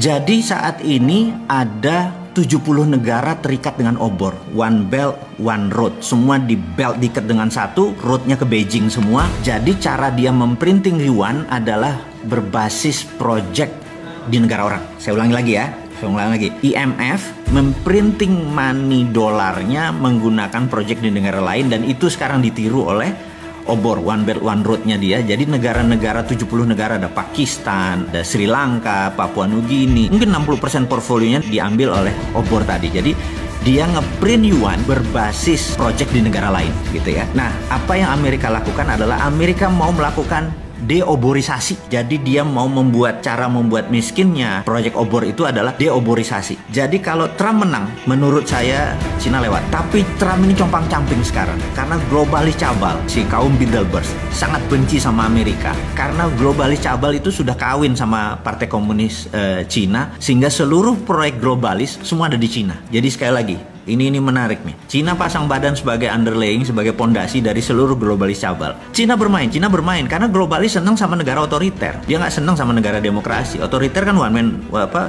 Jadi saat ini ada 70 negara terikat dengan obor. One Belt, One Road. Semua di belt diikat dengan satu, roadnya ke Beijing semua. Jadi cara dia memprinting yuan adalah berbasis project di negara orang. Saya ulangi lagi ya. IMF memprinting money dolarnya menggunakan project di negara lain, dan itu sekarang ditiru oleh obor One Belt One Road-nya dia. Jadi negara-negara 70 negara, ada Pakistan, ada Sri Lanka, Papua Nugini. Mungkin 60% portfolionya diambil oleh obor tadi. Jadi dia ngeprint yuan berbasis project di negara lain gitu ya. Nah, apa yang Amerika lakukan adalah Amerika mau melakukan deoborisasi. Jadi dia mau cara membuat miskinnya proyek obor itu adalah deoborisasi. Jadi kalau Trump menang, menurut saya Cina lewat. Tapi Trump ini compang-camping sekarang karena globalis cabal, si kaum Bilderberg sangat benci sama Amerika karena globalis cabal itu sudah kawin sama Partai Komunis Cina, sehingga seluruh proyek globalis semua ada di Cina. Jadi sekali lagi, ini menarik nih. Cina pasang badan sebagai underlaying, sebagai pondasi dari seluruh globalis cabal. Cina bermain karena globalis senang sama negara otoriter. Dia nggak senang sama negara demokrasi. Otoriter kan one man,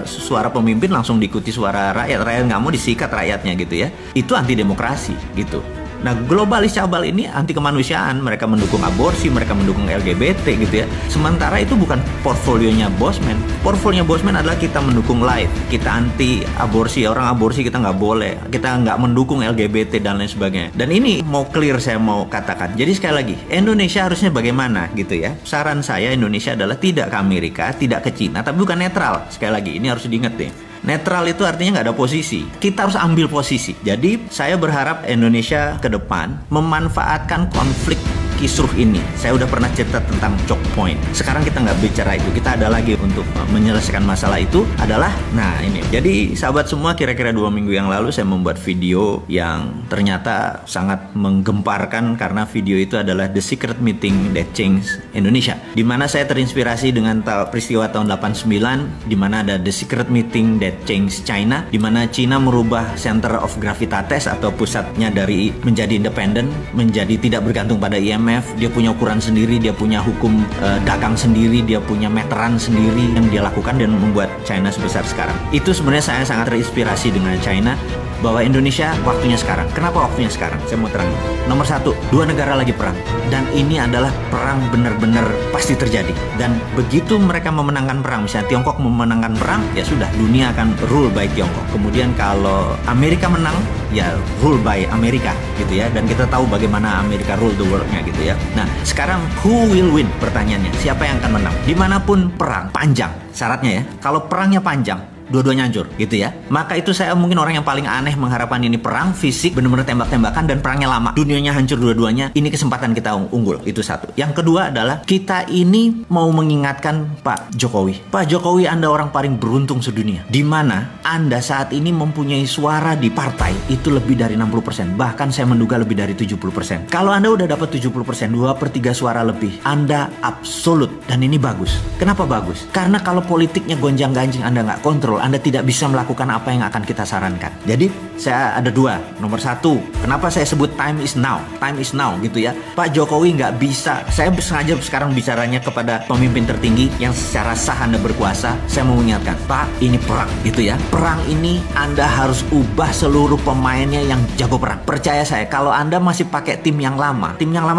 suara pemimpin langsung diikuti suara rakyat. Rakyat nggak mau disikat rakyatnya gitu ya. Itu anti demokrasi gitu. Nah, globalis cabal ini anti kemanusiaan. Mereka mendukung aborsi, mereka mendukung LGBT gitu ya. Sementara itu bukan portfolionya Bosman. Portfolionya Bosman adalah kita mendukung life, kita anti aborsi, orang aborsi kita nggak boleh, kita nggak mendukung LGBT dan lain sebagainya. Dan ini mau clear, saya mau katakan. Jadi sekali lagi, Indonesia harusnya bagaimana gitu ya. Saran saya, Indonesia adalah tidak ke Amerika, tidak ke Cina, tapi bukan netral. Sekali lagi, ini harus diingat deh. Netral itu artinya nggak ada posisi. Kita harus ambil posisi. Jadi saya berharap Indonesia ke depan memanfaatkan konflik kisruh ini. Saya udah pernah cerita tentang choke point. Sekarang kita nggak bicara itu. Kita ada lagi untuk menyelesaikan masalah itu adalah, nah ini. Jadi sahabat semua, kira-kira 2 minggu yang lalu saya membuat video yang ternyata sangat menggemparkan karena video itu adalah The Secret Meeting That Changed Indonesia. Di mana saya terinspirasi dengan peristiwa tahun 89, di mana ada The Secret Meeting That Changed China, di mana China merubah center of gravitatis atau pusatnya dari menjadi independen, menjadi tidak bergantung pada IMF. Dia punya ukuran sendiri, dia punya hukum dagang sendiri, dia punya meteran sendiri yang dia lakukan dan membuat China sebesar sekarang. Itu sebenarnya saya sangat terinspirasi dengan China, bahwa Indonesia waktunya sekarang. Kenapa waktunya sekarang? Saya mau terangin. Nomor 1, 2 negara lagi perang, dan ini adalah perang benar-benar pasti terjadi. Dan begitu mereka memenangkan perang, misalnya Tiongkok memenangkan perang, ya sudah, dunia akan rule by Tiongkok. Kemudian kalau Amerika menang, ya rule by Amerika gitu ya. Dan kita tahu bagaimana Amerika rule the world-nya gitu ya. Nah, sekarang who will win? Pertanyaannya, siapa yang akan menang? Dimanapun perang panjang, syaratnya ya, kalau perangnya panjang, dua-duanya hancur gitu ya. Maka itu saya mungkin orang yang paling aneh mengharapkan ini perang fisik, benar-benar tembak-tembakan, dan perangnya lama, dunianya hancur dua-duanya. Ini kesempatan kita unggul, itu satu. Yang kedua adalah kita ini mau mengingatkan Pak Jokowi. Pak Jokowi, Anda orang paling beruntung sedunia, di mana Anda saat ini mempunyai suara di partai itu lebih dari 60%, bahkan saya menduga lebih dari 70%. Kalau Anda udah dapat 70%, 2/3 suara lebih, Anda absolut, dan ini bagus. Kenapa bagus? Karena kalau politiknya gonjang-ganjing, Anda nggak kontrol, Anda tidak bisa melakukan apa yang akan kita sarankan. Jadi saya ada 2. Nomor 1, kenapa saya sebut time is now? Time is now gitu ya. Pak Jokowi nggak bisa. Saya sengaja sekarang bicaranya kepada pemimpin tertinggi yang secara sah Anda berkuasa. Saya mau mengingatkan, Pak, ini perang gitu ya. Perang ini Anda harus ubah seluruh pemainnya yang jago perang. Percaya saya, kalau Anda masih pakai tim yang lama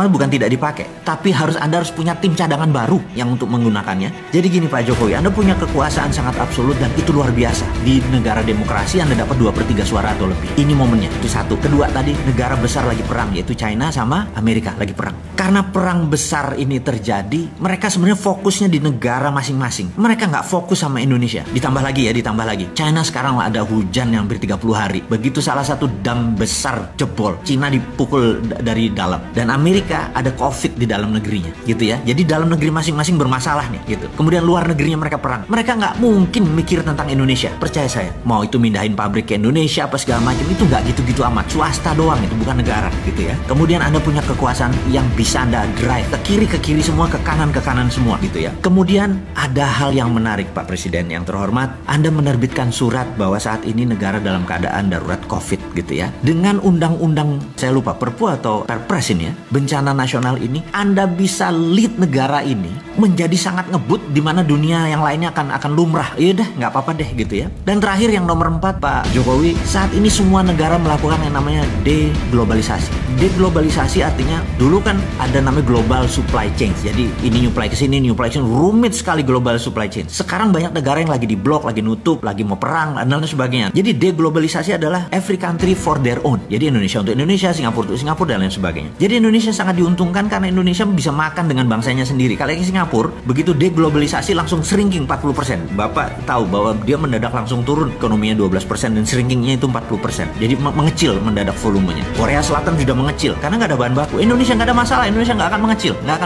bukan tidak dipakai, tapi Anda harus punya tim cadangan baru yang untuk menggunakannya. Jadi gini Pak Jokowi, Anda punya kekuasaan sangat absolut, dan itu luar biasa. Di negara demokrasi Anda dapat 2/3 suara atau lebih. Ini momennya, itu satu. Kedua, tadi negara besar lagi perang, yaitu China sama Amerika lagi perang. Karena perang besar ini terjadi, mereka sebenarnya fokusnya di negara masing-masing. Mereka nggak fokus sama Indonesia. Ditambah lagi, China sekarang ada hujan yang hampir 30 hari. Begitu salah satu dam besar jebol, China dipukul dari dalam. Dan Amerika ada COVID di dalam negerinya gitu ya. Jadi dalam negeri masing-masing bermasalah nih gitu. Kemudian luar negerinya mereka perang. Mereka nggak mungkin mikir tentang Indonesia. Percaya saya, mau itu mindahin pabrik ke Indonesia apa segala macam, itu nggak gitu-gitu amat. Swasta doang, itu bukan negara gitu ya. Kemudian Anda punya kekuasaan yang bisa Anda drive ke kiri semua, ke kanan semua gitu ya. Kemudian ada hal yang menarik Pak Presiden yang terhormat, Anda menerbitkan surat bahwa saat ini negara dalam keadaan darurat COVID gitu ya. Dengan undang-undang, saya lupa Perpu atau Perpres ini ya, bencana nasional ini, Anda bisa lead negara ini menjadi sangat ngebut, di mana dunia yang lainnya akan lumrah. Iya dah, nggak apa-apa deh deh gitu ya. Dan terakhir yang nomor 4, Pak Jokowi, saat ini semua negara melakukan yang namanya deglobalisasi. Deglobalisasi artinya dulu kan ada namanya global supply chain. Jadi ini nyuplai ke sini, nyuplai ke sini, rumit sekali global supply chain. Sekarang banyak negara yang lagi diblok, lagi nutup, lagi mau perang dan lain sebagainya. Jadi deglobalisasi adalah every country for their own. Jadi Indonesia untuk Indonesia, Singapura untuk Singapura dan lain sebagainya. Jadi Indonesia sangat diuntungkan karena Indonesia bisa makan dengan bangsanya sendiri. Kalau yang Singapura begitu deglobalisasi langsung shrinking 40%. Bapak tahu bahwa dia mendadak langsung turun ekonominya 12% dan shrinkingnya itu 40%. Jadi mengecil mendadak volumenya. Korea Selatan sudah mengecil karena nggak ada bahan baku. Indonesia nggak ada masalah, Indonesia nggak akan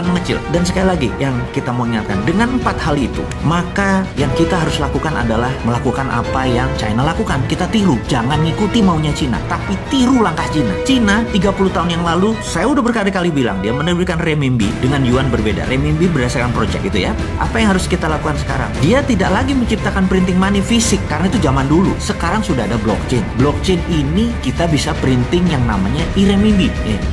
mengecil. Dan sekali lagi yang kita mau ingatkan, dengan 4 hal itu, maka yang kita harus lakukan adalah melakukan apa yang China lakukan. Kita tiru, jangan ngikuti maunya Cina, tapi tiru langkah Cina. Cina 30 tahun yang lalu, saya udah berkali-kali bilang, dia menerbitkan renminbi dengan yuan berbeda. Renminbi berdasarkan project gitu ya. Apa yang harus kita lakukan sekarang? Dia tidak lagi menciptakan printing money fisik, karena itu zaman dulu. Sekarang sudah ada blockchain. Blockchain ini kita bisa printing yang namanya e-renminbi.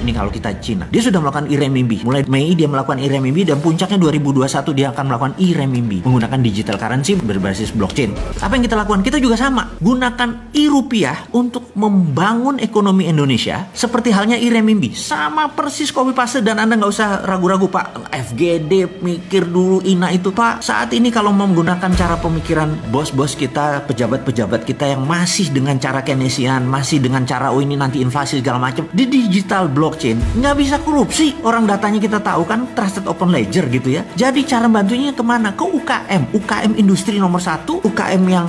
Ini kalau kita Cina. Dia sudah melakukan e-renminbi. Mulai Mei dia melakukan e-renminbi dan puncaknya 2021 dia akan melakukan e-renminbi menggunakan digital currency berbasis blockchain. Apa yang kita lakukan? Kita juga sama. Gunakan e-rupiah untuk membangun ekonomi Indonesia seperti halnya e-renminbi. Sama persis copy paste dan Anda nggak usah ragu-ragu, Pak. FGD mikir dulu INA itu, Pak. Saat ini kalau menggunakan cara pemikiran bos-bos kita, pejabat-pejabat kita yang masih dengan cara Keynesian, masih dengan cara ini nanti inflasi segala macam, di digital blockchain nggak bisa korupsi. Orang datanya kita tahu kan, trusted open ledger gitu ya. Jadi cara bantunya kemana? Ke UKM industri nomor 1, UKM yang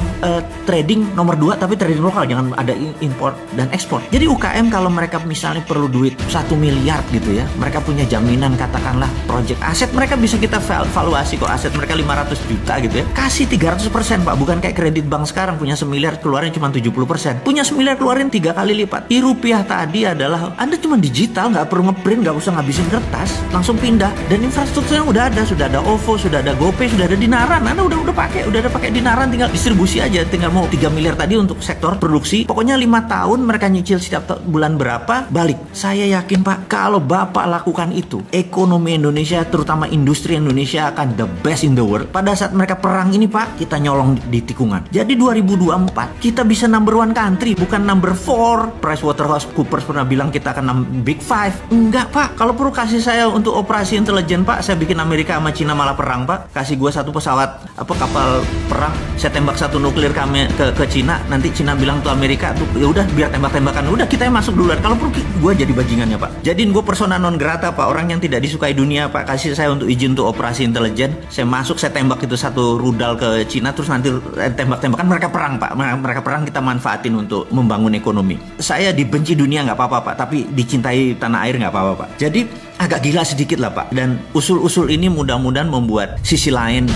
trading nomor 2, tapi trading lokal, jangan ada import dan ekspor. Jadi UKM kalau mereka misalnya perlu duit 1 miliar gitu ya, mereka punya jaminan katakanlah project aset, mereka bisa kita valuasi kok aset mereka 500 juta gitu ya, kasih 300%, Pak. Bukan kayak kredit bank sekarang punya 1 miliar keluarin cuma 70%, punya 1 miliar keluarin 3 kali lipat. E-rupiah tadi adalah Anda cuma digital, nggak perlu ngeprint, nggak usah ngabisin kertas, langsung pindah. Dan infrastrukturnya udah ada, sudah ada OVO, sudah ada GoPay, sudah ada Dinaran. Anda udah pakai Dinaran, tinggal distribusi aja, tinggal mau 3 miliar tadi untuk sektor produksi. Pokoknya 5 tahun mereka nyicil setiap bulan berapa, balik. Saya yakin, Pak, kalau Bapak lakukan itu, ekonomi Indonesia, terutama industri Indonesia akan the best in the world. Pada saat mereka perang ini, Pak, kita nyolong di tikungan. Jadi 2024 kita bisa number 1 country, bukan number 4. PricewaterhouseCoopers pernah bilang kita akan big 5. Enggak, Pak. Kalau perlu kasih saya untuk operasi intelijen, Pak, saya bikin Amerika sama Cina malah perang, Pak. Kasih gua 1 pesawat kapal perang, saya tembak 1 nuklir ke Cina, nanti Cina bilang tuh Amerika tuh, ya udah biar tembak-tembakan, udah kita yang masuk duluan. Kalau perlu gua jadi bajingannya, Pak. Jadiin gua persona non grata, Pak, orang yang tidak disukai dunia, Pak. Kasih saya untuk izin untuk operasi intelijen, saya masuk, saya tembak itu 1 rudal ke Cina, terus nanti tembak-tembakan, mereka perang, Pak. Mereka perang, kita manfaatin untuk membangun ekonomi. Saya dibenci dunia nggak apa-apa, Pak, tapi dicintai tanah air nggak apa-apa, Pak. Jadi agak gila sedikit lah, Pak. Dan usul-usul ini mudah-mudahan membuat sisi lain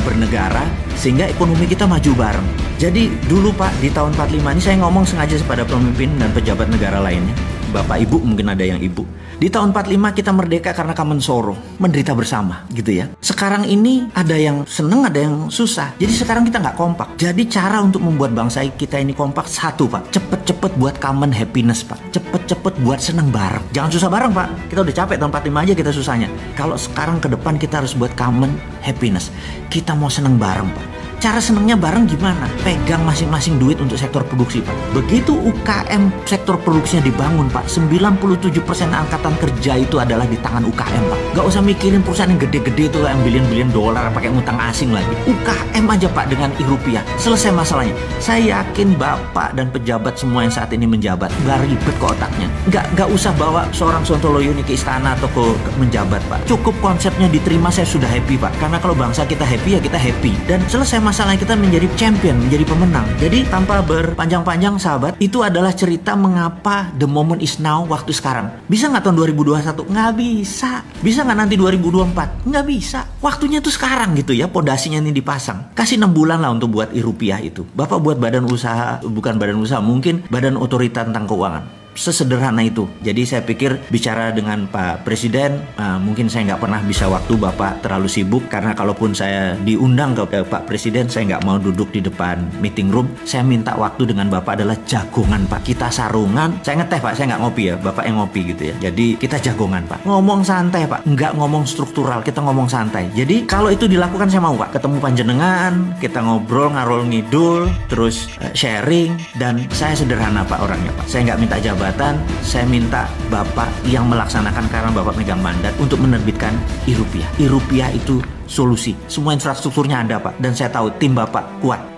bernegara sehingga ekonomi kita maju bareng. Jadi dulu, Pak, di tahun 45 ini saya ngomong sengaja kepada pemimpin dan pejabat negara lainnya. Bapak Ibu, mungkin ada yang Ibu. Di tahun 45 kita merdeka karena common sorrow, menderita bersama gitu ya. Sekarang ini ada yang seneng, ada yang susah. Jadi sekarang kita nggak kompak. Jadi cara untuk membuat bangsa kita ini kompak, 1, Pak, cepet-cepet buat common happiness, Pak. Cepet-cepet buat seneng bareng. Jangan susah bareng, Pak. Kita udah capek tahun 45 aja kita susahnya. Kalau sekarang ke depan kita harus buat common happiness. Kita mau seneng bareng, Pak. Cara senengnya bareng gimana? Pegang masing-masing duit untuk sektor produksi, Pak. Begitu UKM sektor produksinya dibangun, Pak, 97% angkatan kerja itu adalah di tangan UKM, Pak. Gak usah mikirin perusahaan yang gede-gede itu yang bilion-bilion dolar pakai ngutang asing lagi. UKM aja, Pak, dengan e-rupiah. Selesai masalahnya. Saya yakin Bapak dan pejabat semua yang saat ini menjabat gak ribet ke otaknya. Gak usah bawa seorang Sontoloyo ini ke istana atau ke menjabat, Pak. Cukup konsepnya diterima, saya sudah happy, Pak. Karena kalau bangsa kita happy, ya kita happy. Dan selesai masalahnya, kita menjadi champion, menjadi pemenang. Jadi tanpa berpanjang-panjang, sahabat, itu adalah cerita mengapa the moment is now, waktu sekarang. Bisa nggak tahun 2021? Nggak bisa. Bisa nggak nanti 2024? Nggak bisa. Waktunya tuh sekarang gitu ya, pondasinya ini dipasang. Kasih 6 bulan lah untuk buat e-rupiah itu. Bapak buat badan usaha, bukan badan usaha, mungkin badan otorita tentang keuangan. sesederhana itu. Jadi saya pikir bicara dengan Pak Presiden, mungkin saya nggak pernah bisa waktu, Bapak terlalu sibuk. Karena kalaupun saya diundang ke Pak Presiden, saya nggak mau duduk di depan meeting room. Saya minta waktu dengan Bapak adalah jagongan, Pak. Kita sarungan, saya ngeteh, Pak, saya nggak ngopi ya, Bapak yang ngopi gitu ya. Jadi kita jagongan, Pak. Ngomong santai, Pak, nggak ngomong struktural, kita ngomong santai. Jadi kalau itu dilakukan saya mau, Pak. Ketemu panjenengan, kita ngobrol ngarol ngidul, terus sharing. Dan saya sederhana, Pak, orangnya, Pak. Saya nggak minta jabatan, saya minta Bapak yang melaksanakan karena Bapak megang mandat untuk menerbitkan e-rupiah. E-rupiah itu solusi. Semua infrastrukturnya ada, Pak. Dan saya tahu tim Bapak kuat.